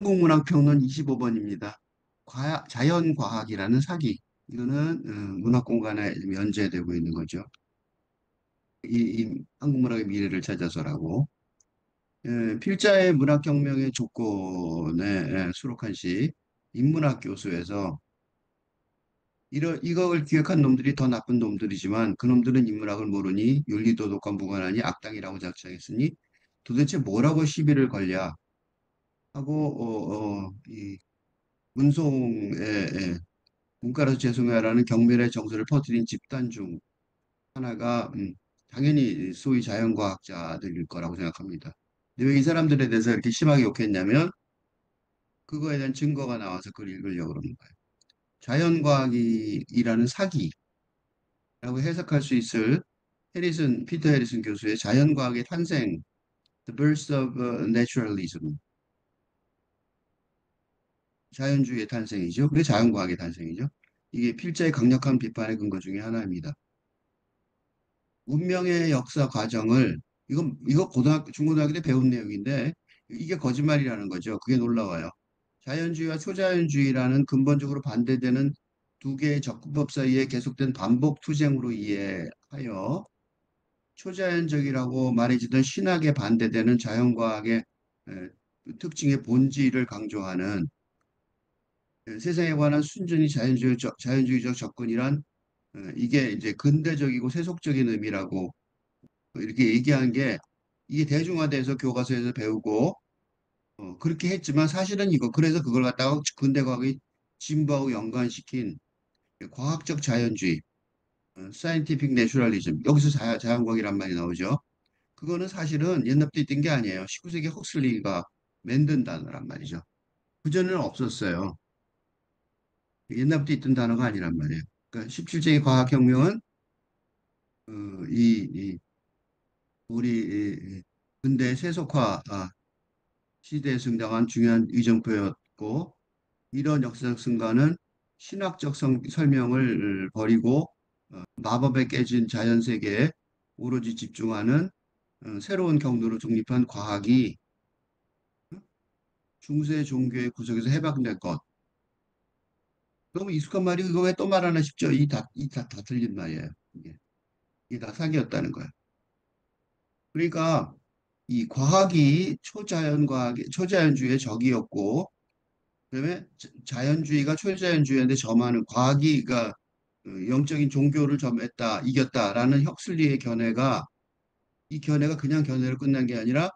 한국문학평론 25번입니다. 자연과학이라는 사기. 이거는 문학공간에 연재되고 있는 거죠. 이 한국문학의 미래를 찾아서라고. 필자의 문학혁명의 조건에 수록한 시 인문학 교수에서 이걸 기획한 놈들이 더 나쁜 놈들이지만 그놈들은 인문학을 모르니 윤리도덕과 무관하니 악당이라고 작성했으니 도대체 뭐라고 시비를 걸랴 하고 이 문송의 문과라서 죄송해요라는 경멸의 정서를 퍼뜨린 집단 중 하나가 당연히 소위 자연과학자들일 거라고 생각합니다. 근데 왜 이 사람들에 대해서 이렇게 심하게 욕했냐면 그거에 대한 증거가 나와서 그걸 읽으려고 그러는 거예요. 자연과학이라는 사기라고 해석할 수 있을 피터 해리슨 교수의 자연과학의 탄생, The Birth of Naturalism, 자연주의의 탄생이죠. 그게 자연과학의 탄생이죠. 이게 필자의 강력한 비판의 근거 중에 하나입니다. 문명의 역사 과정을 이거 중고등학교 때 배운 내용인데 이게 거짓말이라는 거죠. 그게 놀라워요. 자연주의와 초자연주의라는 근본적으로 반대되는 두 개의 접근법 사이에 계속된 반복 투쟁으로 이해하여 초자연적이라고 말해지던 신학에 반대되는 자연과학의 에, 특징의 본질을 강조하는 세상에 관한 순전히 자연주의적 접근이란 이게 이제 근대적이고 세속적인 의미라고 이렇게 얘기한 게 이게 대중화돼서 교과서에서 배우고 그렇게 했지만 사실은 그래서 그걸 갖다가 근대과학의 진보하고 연관시킨 과학적 자연주의, scientific naturalism 여기서 자연과학이란 말이 나오죠. 그거는 사실은 옛날부터 있던 게 아니에요. 19세기 헉슬리가 만든 단어란 말이죠. 그전에는 없었어요. 옛날부터 있던 단어가 아니란 말이에요. 그러니까 17세기 과학혁명은 어, 이 우리 근대 세속화 시대에 등장한 중요한 의정표였고 이런 역사적 순간은 신학적 설명을 버리고 마법에 깨진 자연세계에 오로지 집중하는 새로운 경로로 독립한 과학이 중세 종교의 구석에서 해방될 것. 너무 익숙한 말이 이거 왜 또 말하나 싶죠? 다 틀린 말이에요. 이게 다 사기였다는 거예요. 그러니까 이 과학이 초자연주의의 적이었고 그다음에 자연주의가 초자연주의인데 점하는 과학이 그러니까 영적인 종교를 점했다, 이겼다라는 혁슬리의 견해가 이 견해가 그냥 견해로 끝난 게 아니라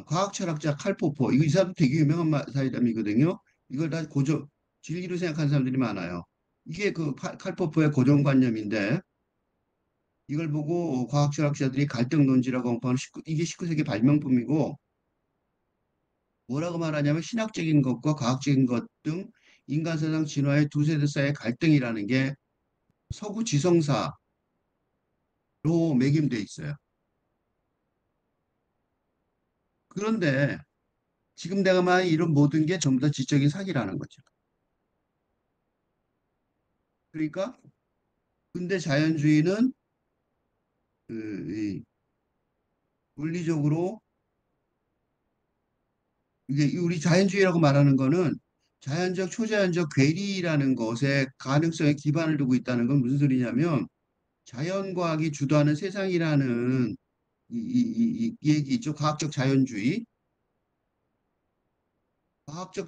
과학 철학자 칼포퍼 이 사람 되게 유명한 사람이거든요. 이걸 다 진리로 생각하는 사람들이 많아요. 이게 그 칼포퍼의 고정관념인데 이걸 보고 과학 철학자들이 갈등 논지라고 언급하는 이게 19세기 발명품이고 뭐라고 말하냐면 신학적인 것과 과학적인 것 등 인간 세상 진화의 두 세대 사이의 갈등이라는 게 서구 지성사로 매김돼 있어요. 그런데 지금 내가 말한 이런 모든 게 전부 다 지적인 사기라는 거죠. 그러니까 근대 자연주의는 이 물리적으로 이게 우리 자연주의라고 말하는 거는 자연적 초자연적 괴리라는 것에 가능성에 기반을 두고 있다는 건 무슨 소리냐면 자연과학이 주도하는 세상이라는 이 얘기 있죠. 과학적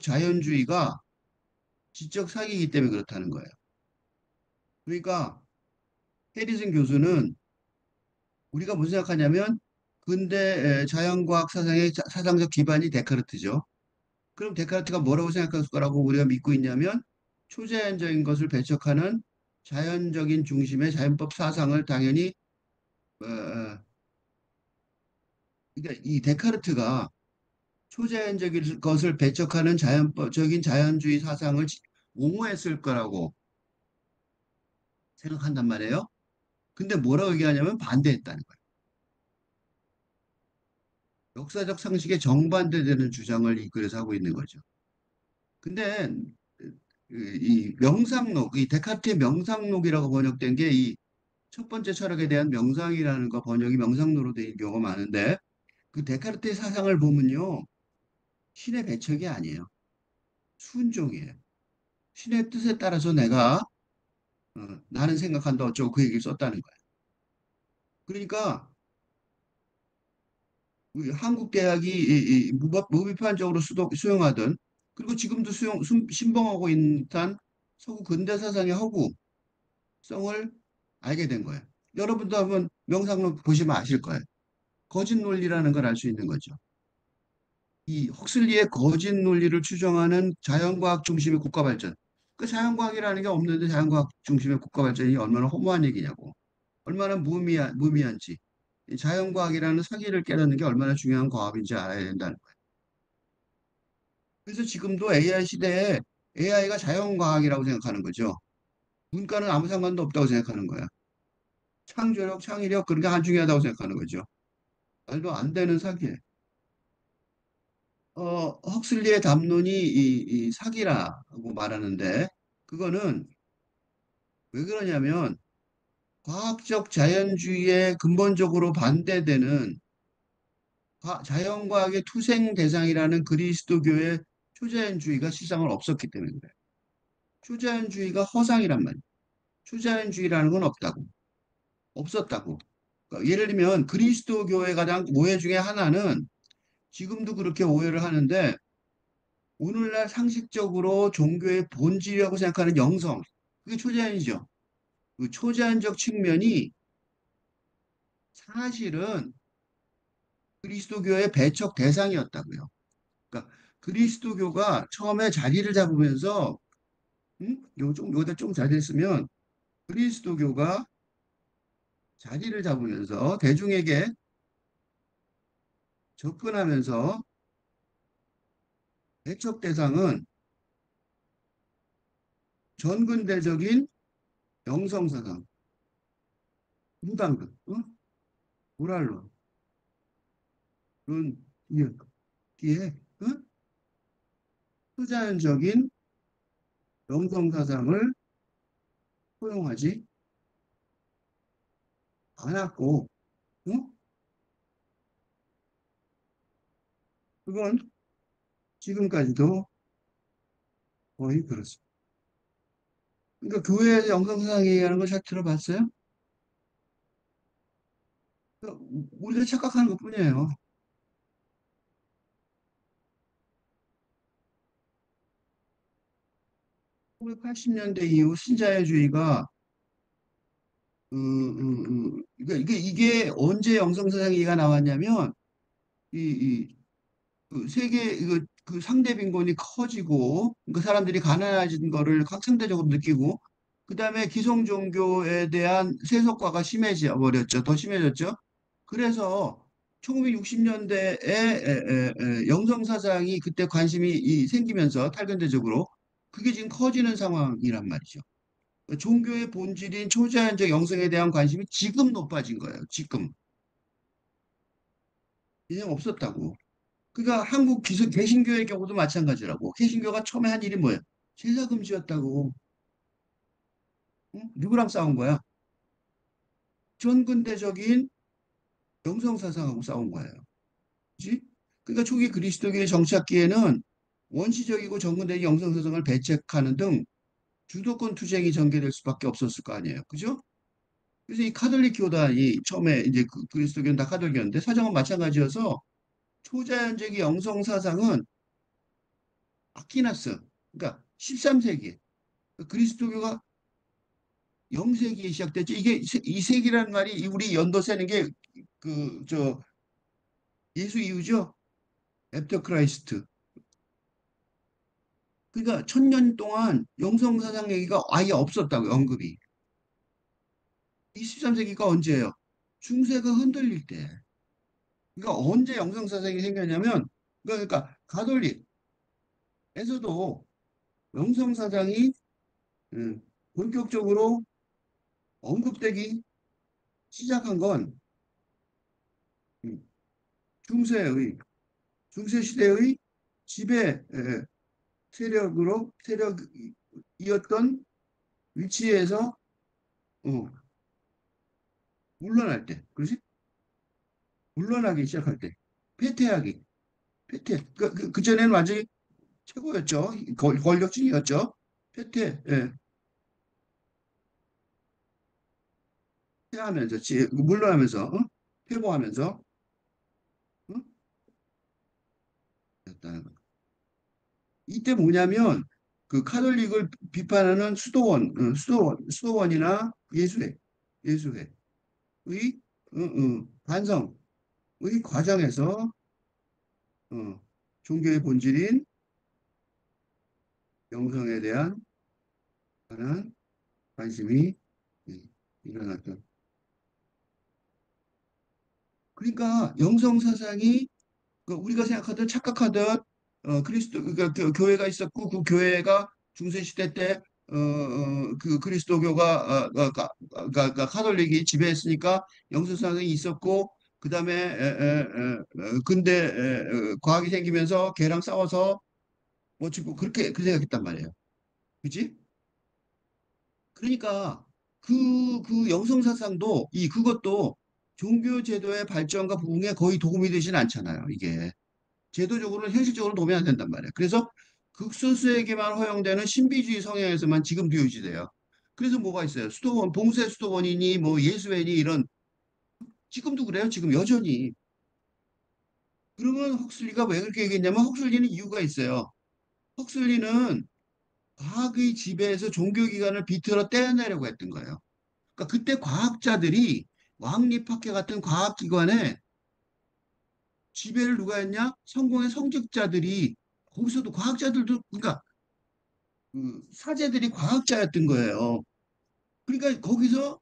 자연주의가 지적 사기이기 때문에 그렇다는 거예요. 그러니까 해리슨 교수는 우리가 무슨 생각하냐면 근대 자연과학 사상의 사상적 기반이 데카르트죠. 그럼 데카르트가 뭐라고 생각할 거라고 우리가 믿고 있냐면 초자연적인 것을 배척하는 자연적인 중심의 자연법 사상을 당연히 그러니까 이 데카르트가 초자연적인 것을 배척하는 자연법적인 자연주의 사상을 옹호했을 거라고 생각한단 말이에요. 근데 뭐라고 얘기하냐면 반대했다는 거예요. 역사적 상식에 정반대되는 주장을 이끌어서 하고 있는 거죠. 근데 이 명상록, 이 데카르트의 명상록이라고 번역된 게 이 첫 번째 철학에 대한 명상이라는 거 번역이 명상록으로 된 경우가 많은데 그 데카르트의 사상을 보면요. 신의 배척이 아니에요. 순종이에요. 신의 뜻에 따라서 내가 나는 생각한다 어쩌고 그 얘기를 썼다는 거예요. 그러니까 우리 한국 대학이 이 무비판적으로 수용하던 그리고 지금도 신봉하고 있는 듯한 서구 근대 사상의 허구성을 알게 된 거예요. 여러분도 한번 명상록 보시면 아실 거예요. 거짓 논리라는 걸 알 수 있는 거죠. 이 헉슬리의 거짓 논리를 추정하는 자연과학 중심의 국가 발전. 그 자연과학이라는 게 없는데 자연과학 중심의 국가 발전이 얼마나 허무한 얘기냐고. 얼마나 무미한지. 이 자연과학이라는 사기를 깨닫는 게 얼마나 중요한 과학인지 알아야 된다는 거예요. 그래서 지금도 AI 시대에 AI가 자연과학이라고 생각하는 거죠. 문과는 아무 상관도 없다고 생각하는 거야. 창조력, 창의력 그런 게 안 중요하다고 생각하는 거죠. 말도 안 되는 사기예요. 헉슬리의 담론이 이 사기라고 말하는데 그거는 왜 그러냐면 과학적 자연주의에 근본적으로 반대되는 자연과학의 투생 대상이라는 그리스도교의 초자연주의가 실상은 없었기 때문에 그래요. 초자연주의가 허상이란 말이에요. 초자연주의라는 건 없다고. 없었다고. 그러니까 예를 들면 그리스도교의 가장 오해 중에 하나는 지금도 그렇게 오해를 하는데 오늘날 상식적으로 종교의 본질이라고 생각하는 영성. 그게 초자연이죠. 그 초자연적 측면이 사실은 그리스도교의 배척 대상이었다고요. 그러니까 그리스도교가 처음에 자리를 잡으면서 요다 좀 잘 됐으면 그리스도교가 자리를 잡으면서 대중에게 접근하면서 배척 대상은 전근대적인 영성사상, 무당들, 모랄론, 그런 뒤에 초자연적인 영성사상을 포용하지 않았고, 어? 그건 지금까지도 거의 그렇습니다. 그러니까 교회에서 영성사상 얘기하는 거 잘 들어봤어요? 그러니까 우리가 착각하는 것뿐이에요. 1980년대 이후 신자유주의가 그러니까 이게 언제 영성사상 얘기가 나왔냐면 이 그 세계 그 상대 빈곤이 커지고 그 사람들이 가난해진 거를 상대적으로 느끼고 그다음에 기성 종교에 대한 세속화가 심해져 버렸죠. 더 심해졌죠. 그래서 1960년대에 영성 사상이 그때 관심이 생기면서 탈근대적으로 그게 지금 커지는 상황이란 말이죠. 종교의 본질인 초자연적 영성에 대한 관심이 지금 높아진 거예요. 지금. 이전 없었다고. 그러니까 한국 개신교의 경우도 마찬가지라고. 개신교가 처음에 한 일이 뭐예요? 제사 금지였다고. 응? 누구랑 싸운 거야? 전근대적인 영성사상하고 싸운 거예요. 그지? 그러니까 초기 그리스도교의 정착기에는 원시적이고 전근대적인 영성사상을 배척하는 등 주도권 투쟁이 전개될 수밖에 없었을 거 아니에요. 그죠? 그래서 이 카톨릭 교단이 처음에 이제 그리스도교는 다 카톨릭이었는데 사정은 마찬가지여서 초자연적인 영성사상은 아퀴나스, 그러니까 13세기 그리스도교가 영세기에 시작됐죠. 이게 이 세기라는 말이 우리 연도 세는 게 저 예수 이후죠. 애프터 크라이스트. 그러니까 1000년 동안 영성사상 얘기가 아예 없었다고요. 언급이. 23세기가 언제예요? 중세가 흔들릴 때. 그러니까 언제 영성사상이 생겼냐면 그러니까 가톨릭에서도 영성사상이 본격적으로 언급되기 시작한 건 음, 중세의 중세 시대의 지배 세력이었던 위치에서 어, 물러날 때, 그렇지? 물러나기 시작할 때, 패퇴하기, 패퇴. 그전에는 완전히 최고였죠. 권력중이었죠. 패퇴, 예, 퇴하면서, 물러나면서, 퇴보하면서, 응? 였다는 거. 이때 뭐냐면, 그 카톨릭을 비판하는 수도원이나 예수회의 반성의 과정에서, 종교의 본질인 영성에 대한 그런 관심이 예, 일어났던. 그러니까 영성 사상이 그 우리가 생각하던 착각하던 그리스도 그러니까 교회가 있었고 그 교회가 중세 시대 때 그 그리스도교가 카톨릭이 지배했으니까 영성 사상이 있었고 그다음에 근대 과학이 생기면서 걔랑 싸워서 뭐 지금 그렇게 그 생각했단 말이에요. 그지? 그러니까 그 영성 사상도 그것도 종교 제도의 발전과 부흥에 거의 도움이 되진 않잖아요. 이게 제도적으로는 현실적으로 도움이 안 된단 말이에요. 그래서 극소수에게만 허용되는 신비주의 성향에서만 지금도 유지돼요. 그래서 뭐가 있어요? 수도원, 봉쇄 수도원이니 뭐 예수회니 이런 지금도 그래요. 지금 여전히. 그러면 헉슬리가 왜 그렇게 얘기했냐면 헉슬리는 이유가 있어요. 헉슬리는 과학의 지배에서 종교기관을 비틀어 떼어내려고 했던 거예요. 그러니까 그때 과학자들이 왕립학회 같은 과학기관에 지배를 누가 했냐? 성공의 성직자들이 거기서도 과학자들도 그러니까 그 사제들이 과학자였던 거예요. 그러니까 거기서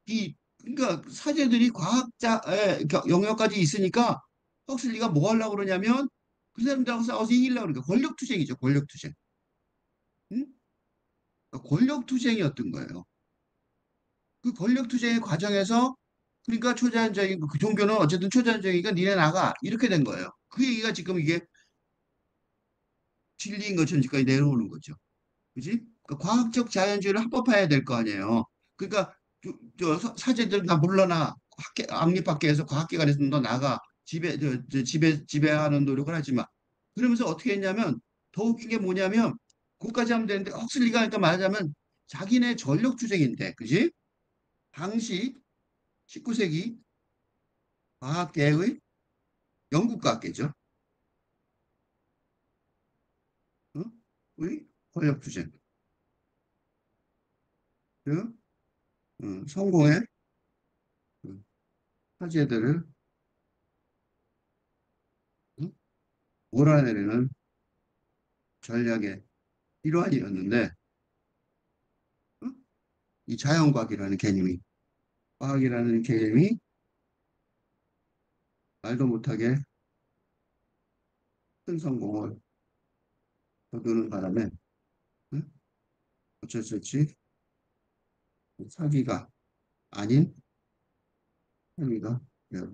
그러니까 사제들이 과학자의 영역까지 있으니까 헉슬리가 뭐 하려고 그러냐면 그 사람들하고 싸워서 이기려고 그러니까 권력투쟁이죠. 권력투쟁. 응? 그러니까 권력투쟁이었던 거예요. 그 권력투쟁의 과정에서 그러니까 초자연적인 그 종교는 어쨌든 초자연적이니까 니네 나가 이렇게 된 거예요. 그 얘기가 지금 이게 진리인 것처럼 지금까지 내려오는 거죠. 그지? 그 과학적 자연주의를 합법화해야 될 거 아니에요. 그러니까 사제들 다 물러나 왕립학계에서 과학기관에서 너 나가 지배하는 노력을 하지 마. 그러면서 어떻게 했냐면 더 웃긴 게 뭐냐면 그것까지 하면 되는데 헉슬리가 그러니까 말하자면 자기네 전력투쟁인데, 그지? 당시 19세기 과학계의 영국과학계죠. 어? 의 권력투쟁. 그 성공의 그 사제들을 어? 몰아내리는 전략의 일환이었는데 어? 이 과학이라는 개념이 말도 못하게 큰 성공을 거두는 바람에 어? 어쩔 수 없이 사기가 아닌 행위가 되어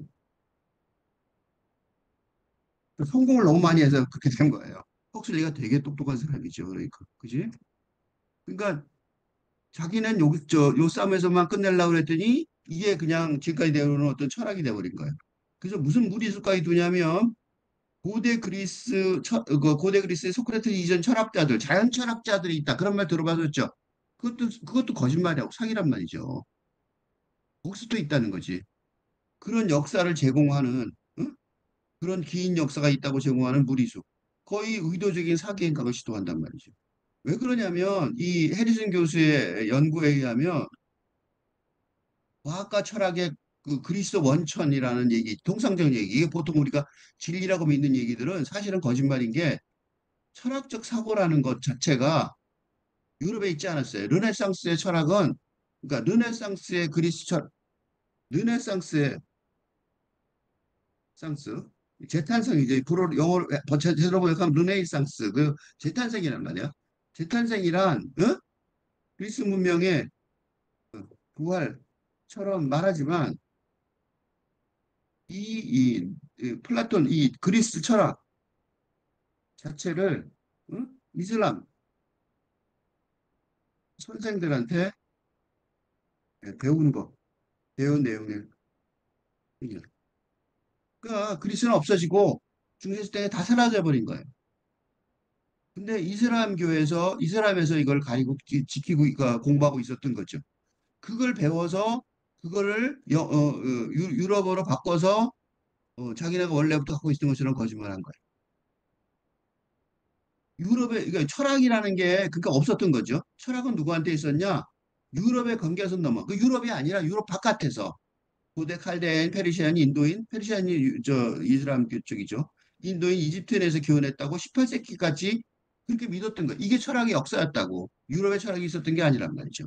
성공을 너무 많이 해서 그렇게 된 거예요. 헉슬리가 되게 똑똑한 사람이죠. 그러니까 그지? 그러니까 자기는 요 싸움에서만 끝내려고 그랬더니 이게 그냥 지금까지 내려오는 어떤 철학이 돼버린 거예요. 그래서 무슨 무리수까지 두냐면 고대 그리스의 소크라테스 이전 철학자들, 자연 철학자들이 있다. 그런 말 들어봤었죠. 그것도 거짓말이고 사기란 말이죠. 거기서 또 있다는 거지. 그런 역사를 제공하는 응? 그런 긴 역사가 있다고 제공하는 무리수. 거의 의도적인 사기 행각을 시도한단 말이죠. 왜 그러냐면 이 해리슨 교수의 연구에 의하면 과학과 철학의 그 그리스 원천이라는 얘기, 통상적인 얘기, 이게 보통 우리가 진리라고 믿는 얘기들은 사실은 거짓말인 게 철학적 사고라는 것 자체가 유럽에 있지 않았어요. 르네상스의 철학은 그러니까 르네상스의 그리스 르네상스의 상스 재탄생 이제 불어 영어로 제대로 번역하면 르네상스 그 재탄생이란 말이야. 재탄생이란 그리스 문명의 부활처럼 말하지만 이 플라톤 이 그리스 철학 자체를 이슬람 선생들한테 배운 거, 배운 내용을 그러니까 그리스는 없어지고 중세시대에 다 사라져 버린 거예요. 근데 이슬람에서 이걸 가리고 지키고 공부하고 있었던 거죠. 그걸 배워서 그거를 유럽어로 바꿔서 자기네가 원래부터 하고 있던 것처럼 거짓말한 거예요. 유럽에 그러니까 철학이라는 게 그게 없었던 거죠. 철학은 누구한테 있었냐? 유럽의 경계선 넘어. 그 유럽이 아니라 유럽 바깥에서 고대 칼데인, 페르시안, 인도인, 페르시안이 이슬람 쪽이죠. 인도인, 이집트인에서 기원했다고 18세기까지 그렇게 믿었던 거. 이게 철학의 역사였다고. 유럽의 철학이 있었던 게 아니란 말이죠.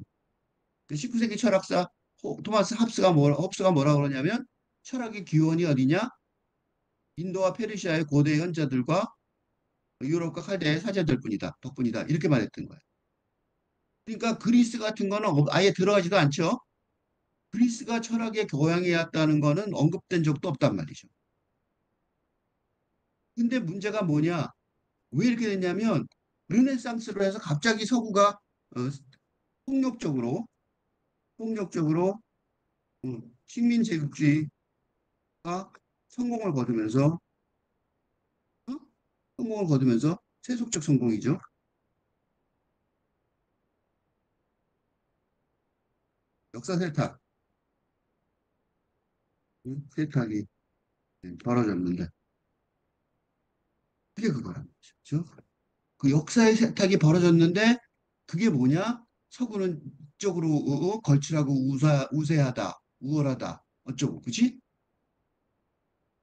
19세기 철학사 토마스 홉스가 뭐라고 그러냐면 철학의 기원이 어디냐? 인도와 페르시아의 고대 현자들과 유럽과 칼데의 사제들 뿐이다. 덕분이다. 이렇게 말했던 거예요. 그러니까 그리스 같은 거는 아예 들어가지도 않죠. 그리스가 철학의 교양이었다는 거는 언급된 적도 없단 말이죠. 근데 문제가 뭐냐? 왜 이렇게 됐냐면 르네상스로 해서 갑자기 서구가 폭력적으로 폭력적으로 식민 제국주의가 성공을 거두면서 어? 성공을 거두면서 세속적 성공이죠. 역사 세탁, 세탁이 벌어졌는데 그게 그거란 말이죠. 그 역사의 세탁이 벌어졌는데 그게 뭐냐? 서구는 이쪽으로 걸출하고 우세하다, 우월하다, 어쩌고, 그지?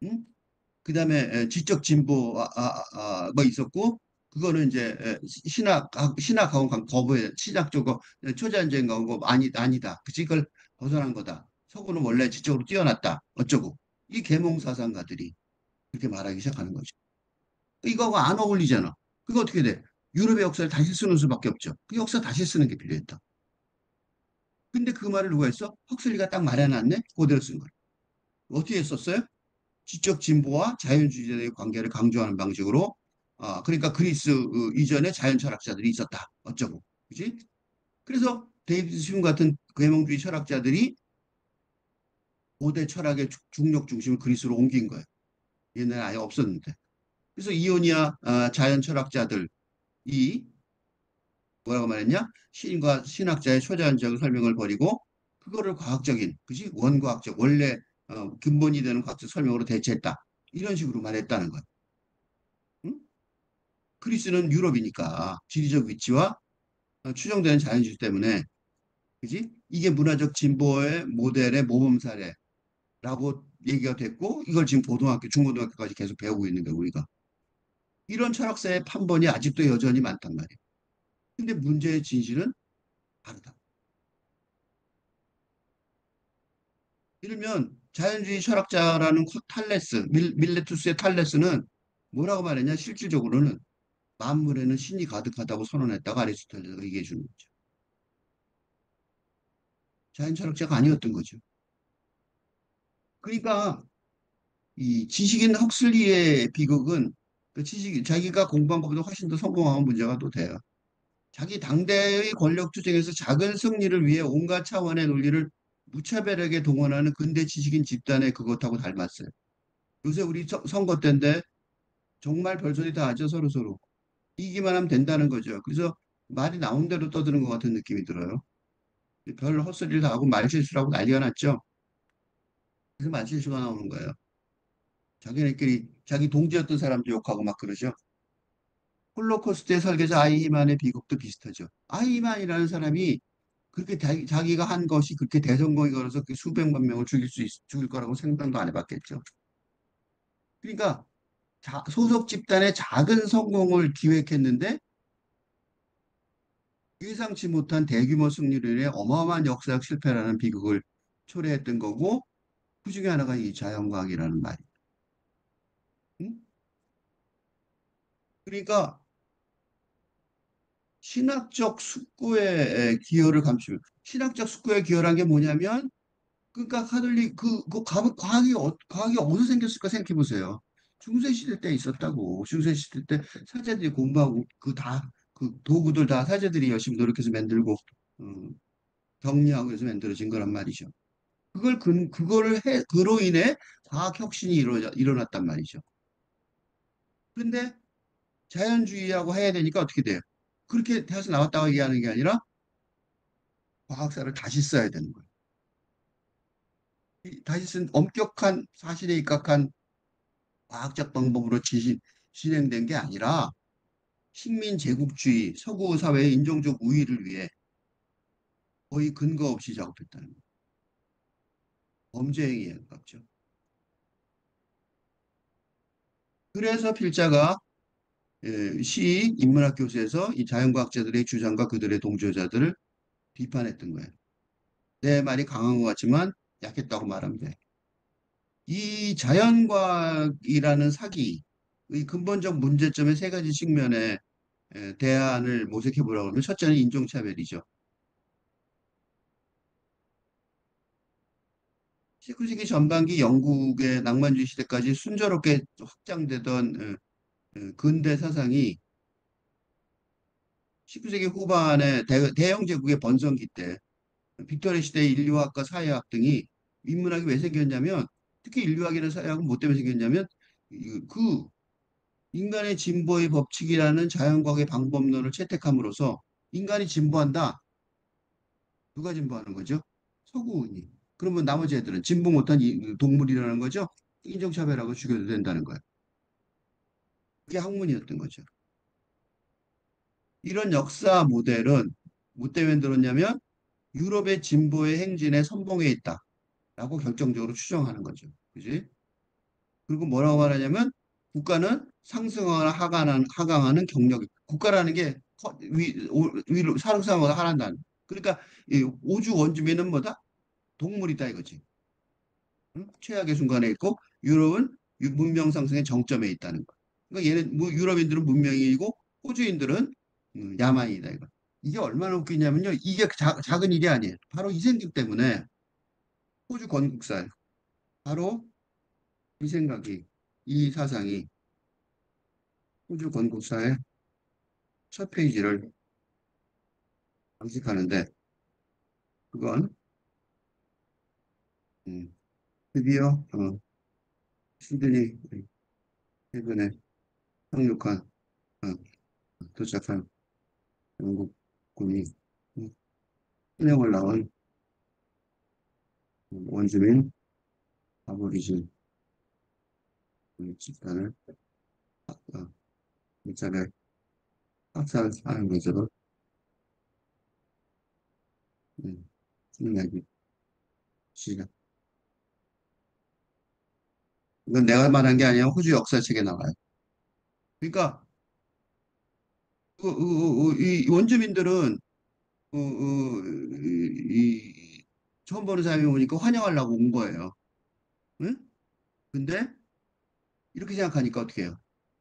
응? 그다음에 지적 진보 뭐 있었고 그거는 이제 신학하고 거부해 신학적으로 초자연적인 거 아니다. 그치? 그걸 벗어난 거다. 서구는 원래 지적으로 뛰어났다. 어쩌고 이 계몽 사상가들이 그렇게 말하기 시작하는 거죠. 이거하고 안 어울리잖아. 그거 어떻게 돼? 유럽의 역사를 다시 쓰는 수밖에 없죠. 그 역사 다시 쓰는 게 필요했다. 근데 그 말을 누가 했어? 헉슬리가 딱 말해놨네? 그대로 쓴 거야. 어떻게 했었어요? 지적 진보와 자연주의자의 관계를 강조하는 방식으로 그러니까 그리스 이전에 자연 철학자들이 있었다. 어쩌고. 그지? 그래서 데이비드 흉 같은 계몽주의 철학자들이 고대 철학의 중력 중심을 그리스로 옮긴 거예요. 옛날에 아예 없었는데. 그래서 이오니아 자연 철학자들이 뭐라고 말했냐? 시인과 신학자의 초자연적 설명을 버리고 그거를 과학적인, 그지? 원과학적, 원래 근본이 되는 과학적 설명으로 대체했다. 이런 식으로 말했다는 거예요. 응? 그리스는 유럽이니까 지리적 위치와 추정되는 자연주의 때문에, 그지? 이게 문화적 진보의 모델의 모범 사례라고 얘기가 됐고, 이걸 지금 고등학교, 중고등학교까지 계속 배우고 있는 거예요, 우리가. 이런 철학사의 판본이 아직도 여전히 많단 말이에요. 근데 문제의 진실은 다르다. 이러면 자연주의 철학자라는 밀레투스의 탈레스는 뭐라고 말했냐? 실질적으로는 만물에는 신이 가득하다고 선언했다고 아리스토텔레스가 얘기해 주는 거죠. 자연 철학자가 아니었던 거죠. 그러니까 이 지식인 헉슬리의 비극은 자기가 공부한 것보다 훨씬 더 성공하면 문제가 또 돼요. 자기 당대의 권력 투쟁에서 작은 승리를 위해 온갖 차원의 논리를 무차별하게 동원하는 근대 지식인 집단의 그것하고 닮았어요. 요새 우리 선거 때인데 정말 별소리 다 하죠, 서로서로. 이기만 하면 된다는 거죠. 그래서 말이 나온 대로 떠드는 것 같은 느낌이 들어요. 별 헛소리를 다 하고 말실수라고 난리가 났죠. 그래서 말실수가 나오는 거예요. 자기네끼리 자기 동지였던 사람도 욕하고 막 그러죠. 홀로코스트의 설계자 아이히만의 비극도 비슷하죠. 아이히만이라는 사람이 그렇게 자기가 한 것이 그렇게 대성공이 걸어서 그 수백만 명을 죽일 거라고 생각도 안 해봤겠죠. 그러니까 소속 집단의 작은 성공을 기획했는데 예상치 못한 대규모 승리로 인해 어마어마한 역사적 실패라는 비극을 초래했던 거고 그 중에 하나가 이 자연과학이라는 말이. 응? 그러니까 신학적 숙고의 기여를 감추면 신학적 숙고의 기여란 게 뭐냐면 그러니까 카톨릭 과학이 어디서 생겼을까 생각해 보세요. 중세 시대 때 있었다고. 중세 시대 때 사제들이 공부하고 그 도구들 다 사제들이 열심히 노력해서 만들고 정리하고 해서 만들어진 거란 말이죠. 그로 인해 과학 혁신이 일어났단 말이죠. 그런데 자연주의라고 해야 되니까 어떻게 돼요? 그렇게 해서 나왔다고 얘기하는 게 아니라 과학사를 다시 써야 되는 거예요. 다시 쓴 엄격한 사실에 입각한 과학적 방법으로 진행된 게 아니라 식민 제국주의, 서구 사회의 인종적 우위를 위해 거의 근거 없이 작업했다는 거예요. 범죄 행위에 가깝죠. 그래서 필자가 시 인문학 교수에서 이 자연과학자들의 주장과 그들의 동조자들을 비판했던 거예요. 내 말이 강한 것 같지만 약했다고 말하면 돼. 이 자연과학이라는 사기의 근본적 문제점의 세 가지 측면에 대안을 모색해 보라고 하면 첫째는 인종차별이죠. 19세기 전반기 영국의 낭만주의 시대까지 순조롭게 확장되던 근대 사상이 19세기 후반에 대영 제국의 번성기 때 빅토리아 시대의 인류학과 사회학 등이 인문학이 왜 생겼냐면 특히 인류학이나 사회학은 뭐 때문에 생겼냐면 그 인간의 진보의 법칙이라는 자연과학의 방법론을 채택함으로써 인간이 진보한다. 누가 진보하는 거죠? 서구인이. 그러면 나머지 애들은 진보 못한 동물이라는 거죠? 인종차별하고 죽여도 된다는 거예요. 그게 학문이었던 거죠. 이런 역사 모델은 뭐 때문에 들었냐면 유럽의 진보의 행진에 선봉해 있다라고 결정적으로 추정하는 거죠. 그지? 그리고 뭐라고 말하냐면 국가는 상승하거나 하강하는 경력이 국가라는 게 위로 상승하거나 하락한다는. 그러니까 이 우주 원주민은 뭐다? 동물이다 이거지. 응? 최악의 순간에 있고 유럽은 문명 상승의 정점에 있다는 거. 그러니까 얘는 뭐 유럽인들은 문명이고 호주인들은 야만이다 이거. 이게 얼마나 웃기냐면요. 이게 작은 일이 아니에요. 바로 이 생각 때문에 호주 건국사에 바로 이 생각이 이 사상이 호주 건국사의 첫 페이지를 장식하는데 그건 음, 드디어 시드니 해변에 상륙한 어, 도착한 영국군이 환영을 나온 원주민 아보리진 집단을 어, 일자를 학살하는 것으로 이야기 시작. 이건 내가 말한 게 아니라 호주 역사책에 나와요. 그러니까 이 원주민들은 처음 보는 사람이 오니까 환영하려고 온 거예요. 응? 근데 이렇게 생각하니까 어떻게 해요?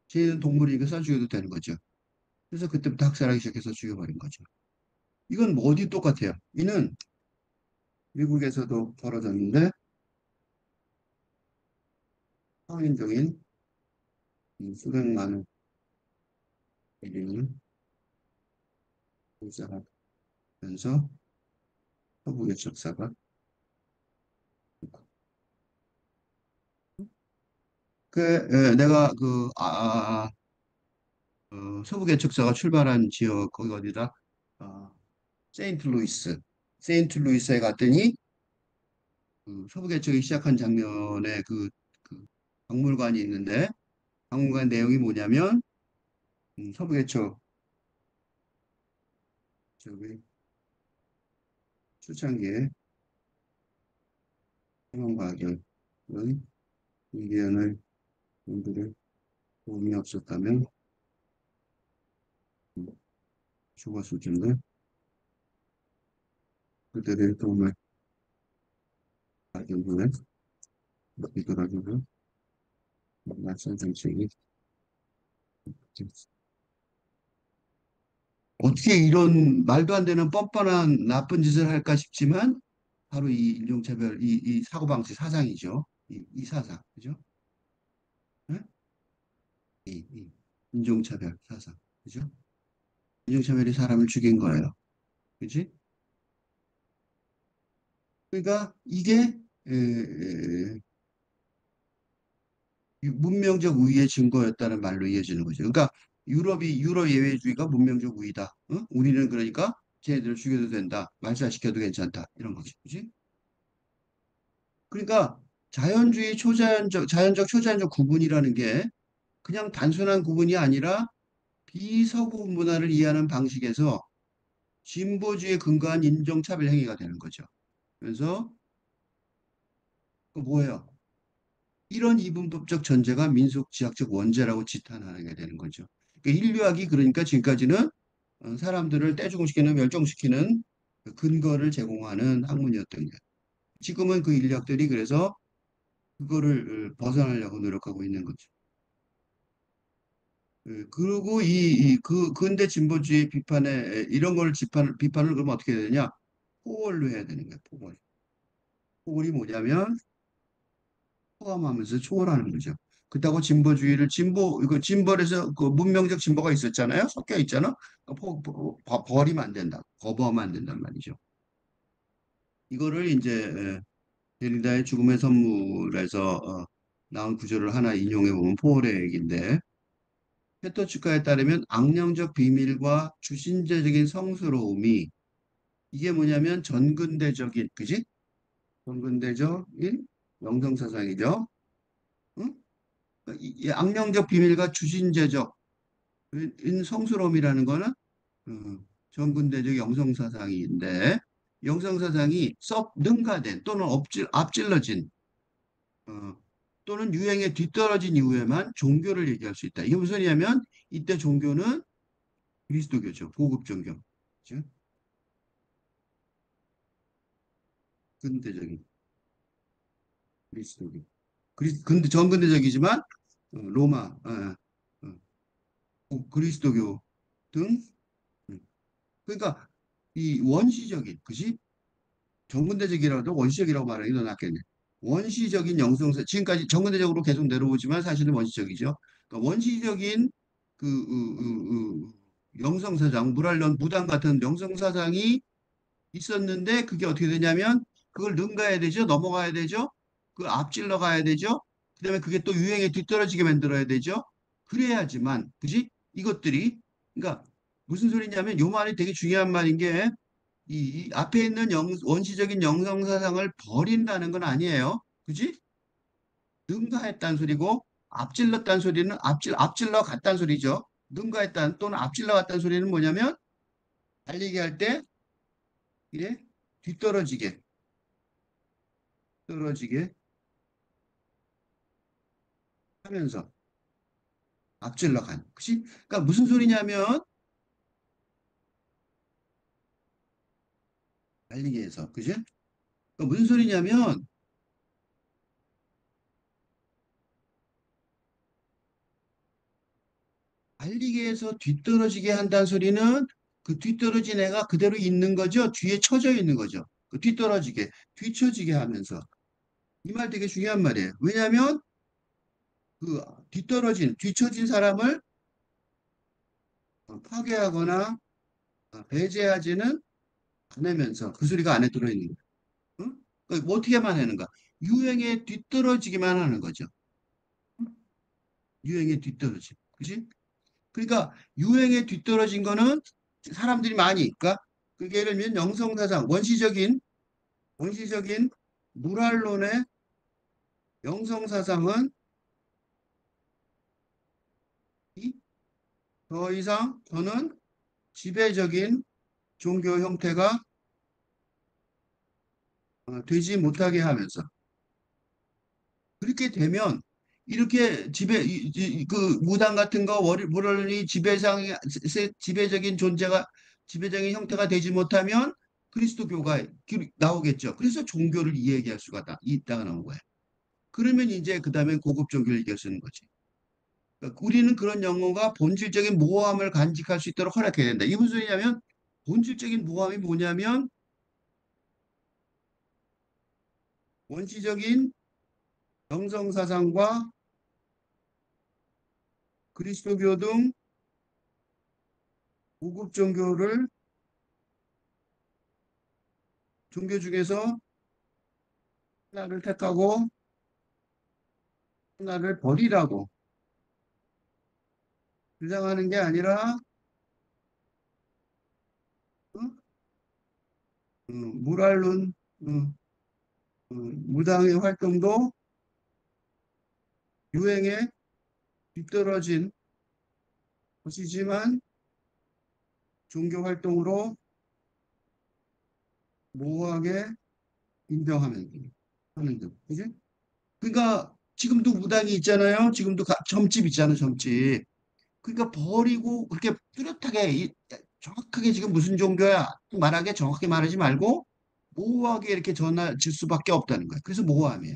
쟤는 동물이니까 쏴 죽여도 되는 거죠. 그래서 그때부터 학살하기 시작해서 죽여버린 거죠. 이건 뭐 어디 똑같아요. 이는 미국에서도 벌어졌는데 성인종인 수백만 인사가 면서 서부의 적사가 내가 서부 개척사가 출발한 지역 거기 어디다 어, 세인트루이스 세인트루이스에 갔더니 서부 개척이 시작한 장면에 그 박물관이 있는데 박물관 내용이 뭐냐면 서부 개척 저기 초창기에 해방과학은 인디언을 놈들을 도움이 없었다면 음, 죽었을 텐데 그들의 도움을 받은 후에 이들어주는 낯선 정책이 어떻게 이런 말도 안 되는 뻔뻔한 나쁜 짓을 할까 싶지만 바로 이 인종차별, 이 사고방식 사상이죠. 이 사상, 그죠? 응? 이 인종차별 사상, 그죠? 인종차별이 사람을 죽인 거예요. 그지? 그러니까 이게 문명적 우위의 증거였다는 말로 이어지는 거죠. 그러니까 유럽 예외주의가 문명적 우위다. 어? 우리는 그러니까 쟤네들을 죽여도 된다. 말살시켜도 괜찮다. 이런 거지. 그지? 그러니까 자연적 초자연적 구분이라는 게 그냥 단순한 구분이 아니라 비서구 문화를 이해하는 방식에서 진보주의에 근거한 인종차별 행위가 되는 거죠. 그래서 그 뭐예요? 이런 이분법적 전제가 민속 지향적 원죄라고 지탄하게 되는 거죠. 그러니까 인류학이 그러니까 지금까지는 사람들을 떼죽음시키는 멸종시키는 그 근거를 제공하는 학문이었던 거예요. 지금은 그 인류학들이 그래서 그거를 벗어나려고 노력하고 있는 거죠. 그리고 근대 진보주의 비판에 이런 걸 비판을 그러면 어떻게 해야 되냐? 포괄로 해야 되는 거예요. 포괄. 포괄이 뭐냐면 포함하면서 초월하는 거죠. 그렇다고 이거 진보에서 그 문명적 진보가 있었잖아요. 섞여 있잖아. 버리면 안 된다. 거부하면 안 된단 말이죠. 이거를 이제 데리다의 죽음의 선물에서 나온 구절을 하나 인용해 보면 포월의 얘기인데 페토치카에 따르면 악령적 비밀과 주신제적인 성스러움이 이게 뭐냐면 전근대적인 그지? 전근대적인 영성사상이죠. 응? 이 악령적 비밀과 주신제적 성스러움이라는 거는 전근대적 영성사상인데 영성사상이 능가된 또는 앞질러진 어, 또는 유행에 뒤떨어진 이후에만 종교를 얘기할 수 있다. 이게 무슨 소리냐면 이때 종교는 그리스도교죠. 고급 종교. 그죠? 근대적인 그리스도교. 근데 전근대적이지만 로마, 그리스도교 등 그러니까 이 원시적인 그지? 정근대적이라도 원시적이라고 말하는 게 더 낫겠네. 원시적인 영성사 지금까지 정근대적으로 계속 내려오지만 사실은 원시적이죠. 그러니까 원시적인 영성사상, 물알련 무당 같은 영성사상이 있었는데 그게 어떻게 되냐면 그걸 능가해야 되죠. 넘어가야 되죠. 그 앞질러 가야 되죠. 그다음에 그게 또 유행에 뒤떨어지게 만들어야 되죠. 그래야지만 그지? 이것들이 그러니까 무슨 소리냐면 요 말이 되게 중요한 말인 게 이 앞에 있는 원시적인 영성사상을 버린다는 건 아니에요. 그지? 능가했다는 소리고 앞질렀다는 소리는 앞질러 갔다는 소리죠. 능가했다는 또는 앞질러 갔다는 소리는 뭐냐면 달리기 할 때 이게 뒤떨어지게 떨어지게 하면서 앞질러 간. 그치? 그러니까 무슨 소리냐면 달리기에서 그지? 그러니까 무슨 소리냐면 달리기에서 뒤떨어지게 한다는 소리는 그 뒤떨어진 애가 그대로 있는 거죠. 뒤에 처져 있는 거죠. 그 뒤떨어지게 뒤처지게 하면서 이 말 되게 중요한 말이에요. 왜냐하면 그 뒤처진 사람을 파괴하거나 배제하지는 않으면서 그 소리가 안에 들어있는 거예요. 응? 그러니까 뭐 어떻게만 하는가? 유행에 뒤떨어지기만 하는 거죠. 응? 유행에 뒤떨어지. 그지? 그러니까 유행에 뒤떨어진 거는 사람들이 많이, 그러니까 그게 예를 들면 영성사상, 원시적인 물알론의 영성사상은 더 이상 저는 지배적인 종교 형태가 되지 못하게 하면서 그렇게 되면 이렇게 그 무당 같은 거 물론이 지배적인 존재가 지배적인 형태가 되지 못하면 그리스도교가 나오겠죠. 그래서 종교를 이야기할 수가 있다가 나온 거예요. 그러면 이제 그 다음에 고급 종교를 얘기할 수 있는 거지. 그러니까 우리는 그런 영혼과 본질적인 모호함을 간직할 수 있도록 허락해야 된다. 이게 무슨 소리냐면 본질적인 모호함이 뭐냐면 원시적인 정성사상과 그리스도교 등 고급 종교 중에서 하나를 택하고 하나를 버리라고 주장하는 게 아니라 어? 모랄론 무당의 활동도 유행에 뒤떨어진 것이지만 종교 활동으로 모호하게 인정하는 하는 등. 그지? 그러니까 지금도 무당이 있잖아요. 지금도 점집 있잖아요. 점집. 그러니까 버리고 그렇게 뚜렷하게 정확하게 지금 무슨 종교야 말하게 정확하게 말하지 말고 모호하게 이렇게 전할 질 수밖에 없다는 거예요. 그래서 모호함이에요.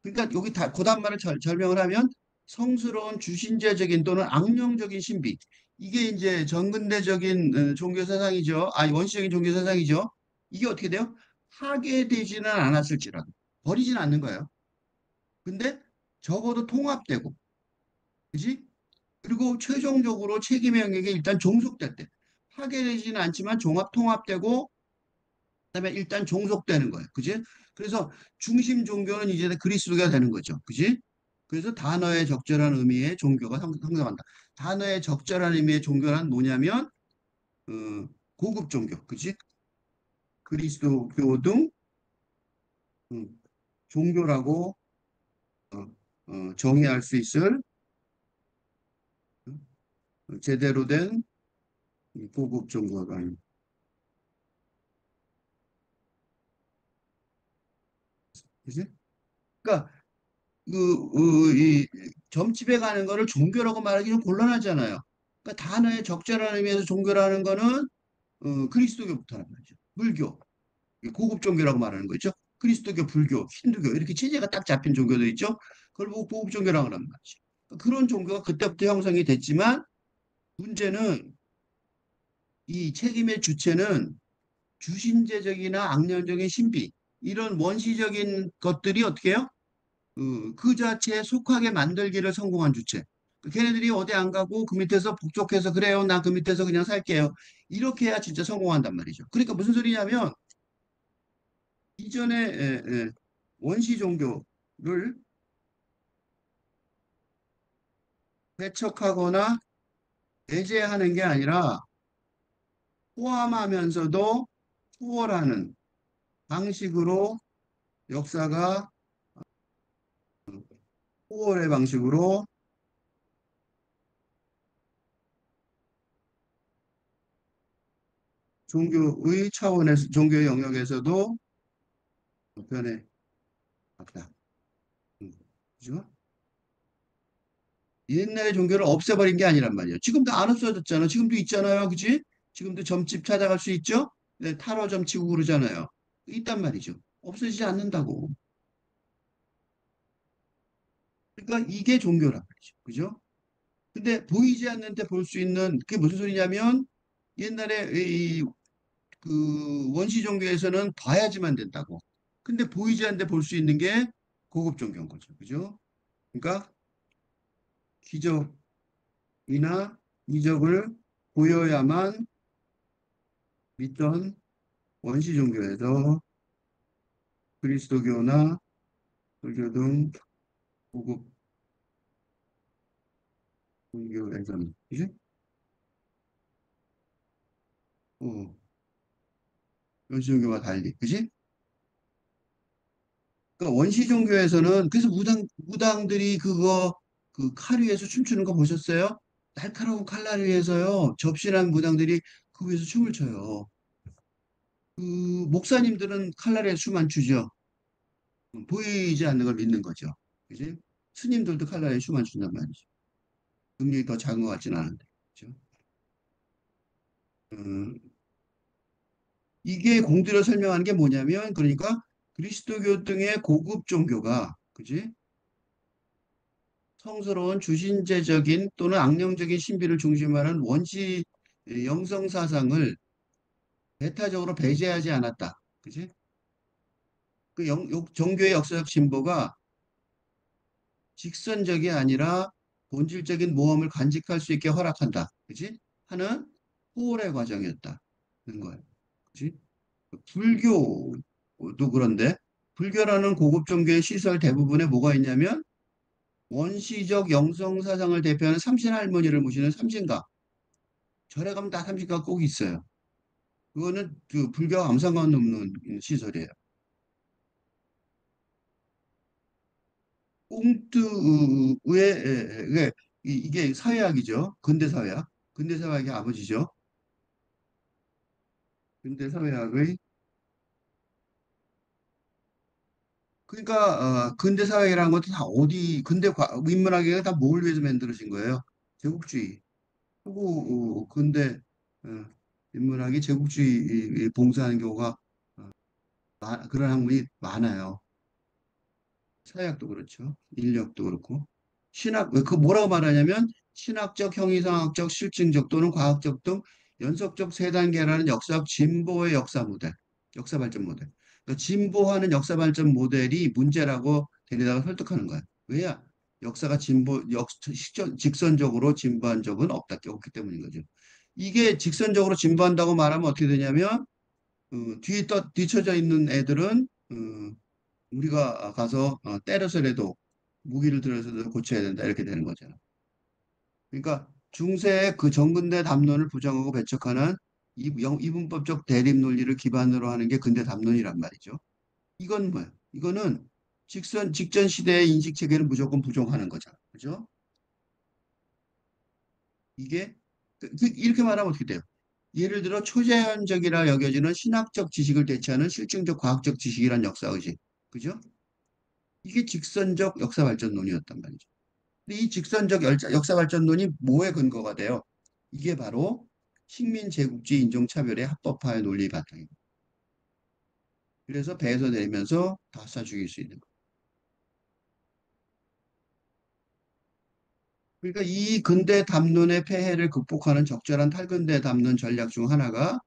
그러니까 여기 다 고단말을 설명을 하면 성스러운 주신제적인 또는 악령적인 신비 이게 이제 전근대적인 종교 사상이죠. 아니 원시적인 종교 사상이죠. 이게 어떻게 돼요? 파괴되지는 않았을지라도 버리지는 않는 거예요. 근데 적어도 통합되고, 그지? 그리고 최종적으로 책임의 영역에 일단 종속될 때 파괴되지는 않지만 종합 통합되고 그다음에 일단 종속되는 거예요. 그지? 그래서 중심 종교는 이제 그리스도가 되는 거죠. 그지? 그래서 단어의 적절한 의미의 종교가 성장한다. 단어의 적절한 의미의 종교란 뭐냐면 고급 종교, 그지? 그리스도교 등 음, 종교라고 어, 정의할 수 있을 제대로 된 고급 종교가 아닌, 그지? 그러니까 이 점집에 가는 거를 종교라고 말하기 좀 곤란하잖아요. 그러니까 단어의 적절한 의미에서 종교라는 거는 그리스도교부터란 말이죠. 불교, 고급 종교라고 말하는 거죠. 그리스도교, 불교, 힌두교 이렇게 체제가 딱 잡힌 종교도 있죠. 그걸 보고 고급 종교라고 하는 말이죠. 그러니까 그런 종교가 그때부터 형성이 됐지만 문제는 이 책임의 주체는 주신제적이나 악령적인 신비 이런 원시적인 것들이 어떻게 해요? 그 자체에 속하게 만들기를 성공한 주체. 걔네들이 어디 안 가고 그 밑에서 북적해서 그래요. 나 그 밑에서 그냥 살게요. 이렇게 해야 진짜 성공한단 말이죠. 그러니까 무슨 소리냐면 이전에 원시 종교를 배척하거나 배제하는 게 아니라 포함하면서도 초월하는 방식으로 역사가 초월의 방식으로 종교의 차원에서 종교의 영역에서도 변해 왔다. 그죠? 옛날의 종교를 없애버린 게 아니란 말이에요. 지금도 안 없어졌잖아. 지금도 있잖아요. 그지? 지금도 점집 찾아갈 수 있죠? 네, 타로 점치고 그러잖아요. 있단 말이죠. 없어지지 않는다고. 그러니까 이게 종교란 말이죠. 그죠? 근데 보이지 않는데 볼 수 있는 그게 무슨 소리냐면 옛날에 그 원시 종교에서는 봐야지만 된다고. 근데 보이지 않는데 볼 수 있는 게 고급 종교인 거죠. 그죠? 그러니까 기적이나 이적을 보여야만 믿던 원시 종교에서 그리스도교나 불교 등 고급 종교에서는 그지? 어, 원시 종교와 달리 그지? 그러니까 원시 종교에서는 그래서 무당들이 그거 그 칼 위에서 춤추는 거 보셨어요? 날카로운 칼날 위에서요 접신한 무당들이 그 위에서 춤을 춰요. 그 목사님들은 칼날에 춤 안 추죠. 보이지 않는 걸 믿는 거죠. 그지? 스님들도 칼날에 춤 안 춘단 말이죠. 능력이 더 작은 것 같지는 않은데. 그죠? 음, 이게 공들여 설명하는 게 뭐냐면 그러니까 그리스도교 등의 고급 종교가 그지? 성스러운 주신제적인 또는 악령적인 신비를 중심으로 하는 원시 영성 사상을 배타적으로 배제하지 않았다. 그지? 그 종교의 역사적 진보가 직선적이 아니라 본질적인 모험을 간직할 수 있게 허락한다. 그지? 하는 포월의 과정이었다는 거예요. 그지? 불교도 그런데 불교라는 고급 종교의 시설 대부분에 뭐가 있냐면 원시적 영성 사상을 대표하는 삼신 할머니를 모시는 삼신가. 절에 가면 다 삼신가 꼭 있어요. 그거는 그 불교와 아무 상관없는 시설이에요. 꽁트의 이게 사회학이죠. 근대사회학. 근대사회학의 아버지죠. 근대사회학의 그러니까 근대사회라는 것도 다 어디 인문학계가 다 뭘 위해서 만들어진 거예요? 제국주의. 그리고 근대 어, 인문학이 제국주의 봉사하는 경우가 그런 학문이 많아요. 사회학도 그렇죠. 인력도 그렇고. 그 뭐라고 말하냐면 신학적, 형이상학적, 실증적 또는 과학적 등 연속적 세 단계라는 역사학 진보의 역사 모델, 역사 발전 모델. 그러니까 진보하는 역사 발전 모델이 문제라고 데리다가 설득하는 거야. 왜야? 역사가 직선적으로 진보한 적은 없기 때문인 거죠. 이게 직선적으로 진보한다고 말하면 어떻게 되냐면 뒤처져 있는 애들은 우리가 가서 때려서라도 무기를 들어서도 고쳐야 된다 이렇게 되는 거잖아. 그러니까 중세의 그 정근대 담론을 부정하고 배척하는 이분법적 대립 논리를 기반으로 하는 게 근대 담론이란 말이죠. 이건 뭐야? 이거는 직전 시대의 인식 체계를 무조건 부정하는 거잖아. 그죠? 이게 이렇게 말하면 어떻게 돼요? 예를 들어 초자연적이라 여겨지는 신학적 지식을 대체하는 실증적 과학적 지식이란 역사의식. 그죠? 이게 직선적 역사 발전론이었단 말이죠. 근데 이 직선적 역사 발전론이 뭐에 근거가 돼요? 이게 바로 식민 제국주의 인종차별의 합법화의 논리 바탕입니다. 그래서 배에서 내리면서 다 쏴 죽일 수 있는 거. 그러니까 이 근대 담론의 폐해를 극복하는 적절한 탈근대 담론 전략 중 하나가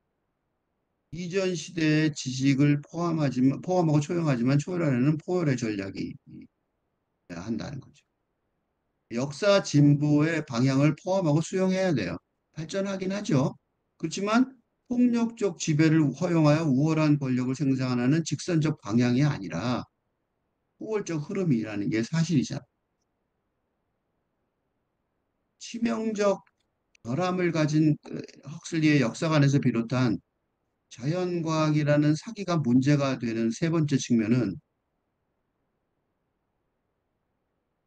이전 시대의 지식을 포함하고 초용하지만 초월하려는 포열의 전략이 한다는 거죠. 역사 진보의 방향을 포함하고 수용해야 돼요. 발전하긴 하죠. 그렇지만 폭력적 지배를 허용하여 우월한 권력을 생산하는 직선적 방향이 아니라 포괄적 흐름이라는 게 사실이잖아. 치명적 결함을 가진 헉슬리의 역사관에서 비롯한 자연과학이라는 사기가 문제가 되는 세 번째 측면은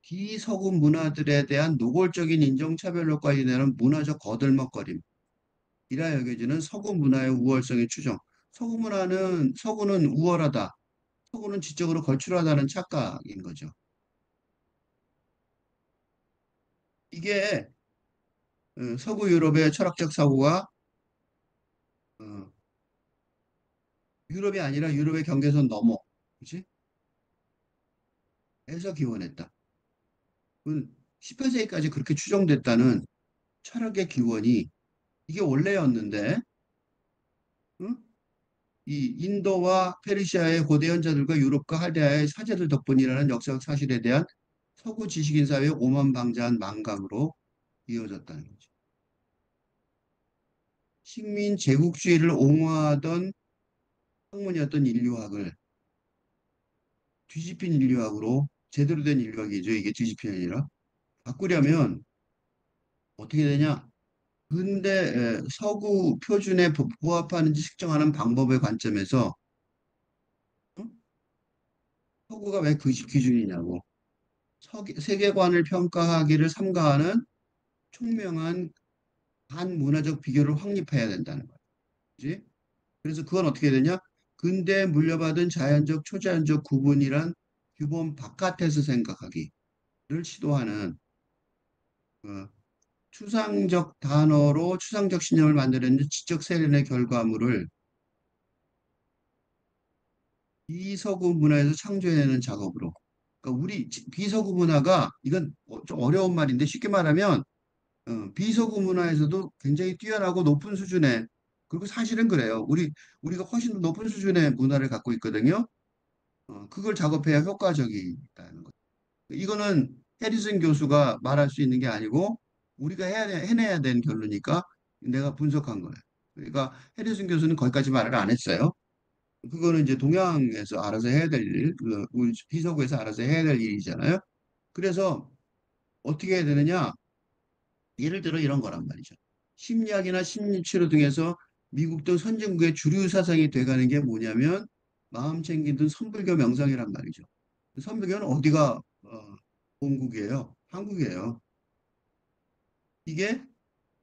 비서구 문화들에 대한 노골적인 인종차별로까지 이르는 문화적 거들먹거림, 이라 여겨지는 서구 문화의 우월성의 추정. 서구는 우월하다. 서구는 지적으로 걸출하다는 착각인 거죠. 이게 서구 유럽의 철학적 사고가 어, 유럽이 아니라 유럽의 경계선 넘어, 그렇지? 에서 기원했다. 18세기까지 그렇게 추정됐다는 철학의 기원이 이게 원래였는데, 응? 이 인도와 페르시아의 고대 현자들과 유럽과 할대아의 사제들 덕분이라는 역사적 사실에 대한 서구 지식인 사회의 오만방자한 망각으로 이어졌다는 거죠. 식민 제국주의를 옹호하던 학문이었던 인류학을 뒤집힌 인류학으로 제대로 된 인류학이죠. 이게 뒤집힌 아니라 바꾸려면 어떻게 되냐? 근데 서구 표준에 부합하는지 측정하는 방법의 관점에서 어? 서구가 왜 그 기준이냐고 세계관을 평가하기를 삼가하는 총명한 반문화적 비교를 확립해야 된다는 거지. 그래서 그건 어떻게 되냐? 근대에 물려받은 자연적, 초자연적 구분이란 규범 바깥에서 생각하기를 시도하는 어, 추상적 신념을 만들어내는 지적 세련의 결과물을 비서구 문화에서 창조해내는 작업으로. 그러니까 비서구 문화가 이건 좀 어려운 말인데 쉽게 말하면 비서구 문화에서도 굉장히 뛰어나고 높은 수준의 그리고 사실은 그래요. 우리가 훨씬 더 높은 수준의 문화를 갖고 있거든요. 그걸 작업해야 효과적이다는 거죠. 이거는 해리슨 교수가 말할 수 있는 게 아니고 우리가 해내야 되는 결론이니까 내가 분석한 거예요. 그러니까 해리슨 교수는 거기까지 말을 안 했어요. 그거는 이제 동양에서 알아서 해야 될 일, 우리 비서구에서 알아서 해야 될 일이잖아요. 그래서 어떻게 해야 되느냐? 예를 들어 이런 거란 말이죠. 심리학이나 심리치료 등에서 미국 등 선진국의 주류 사상이 돼가는 게 뭐냐면 마음 챙기든 선불교 명상이란 말이죠. 선불교는 어디가 본국이에요? 한국이에요. 이게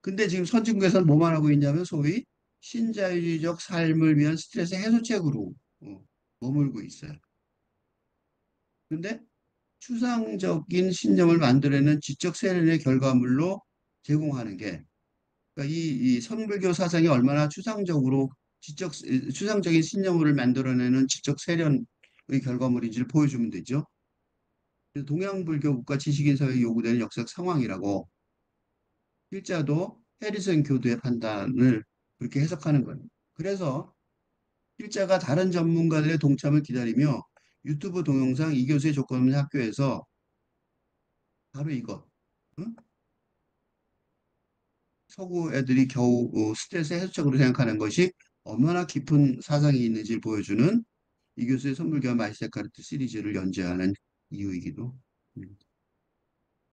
근데 지금 선진국에서는 뭐만 하고 있냐면 소위 신자유주의적 삶을 위한 스트레스 해소책으로 머물고 있어요. 근데 추상적인 신념을 만들어내는 지적 세련의 결과물로 제공하는 게 그러니까 이 선불교 사상이 얼마나 추상적인 신념을 만들어내는 지적 세련의 결과물인지를 보여주면 되죠. 그래서 동양불교 국가 지식인 사회에 요구되는 역사적 상황이라고 필자도 해리슨 교도의 판단을 그렇게 해석하는 거예요. 그래서 필자가 다른 전문가들의 동참을 기다리며 유튜브 동영상 이 교수의 조건 없는 학교에서 바로 이것. 응? 서구 애들이 겨우 스트레스 해소책으로 생각하는 것이 얼마나 깊은 사상이 있는지 보여주는 이 교수의 선불교와 마이세카르트 시리즈를 연재하는 이유이기도.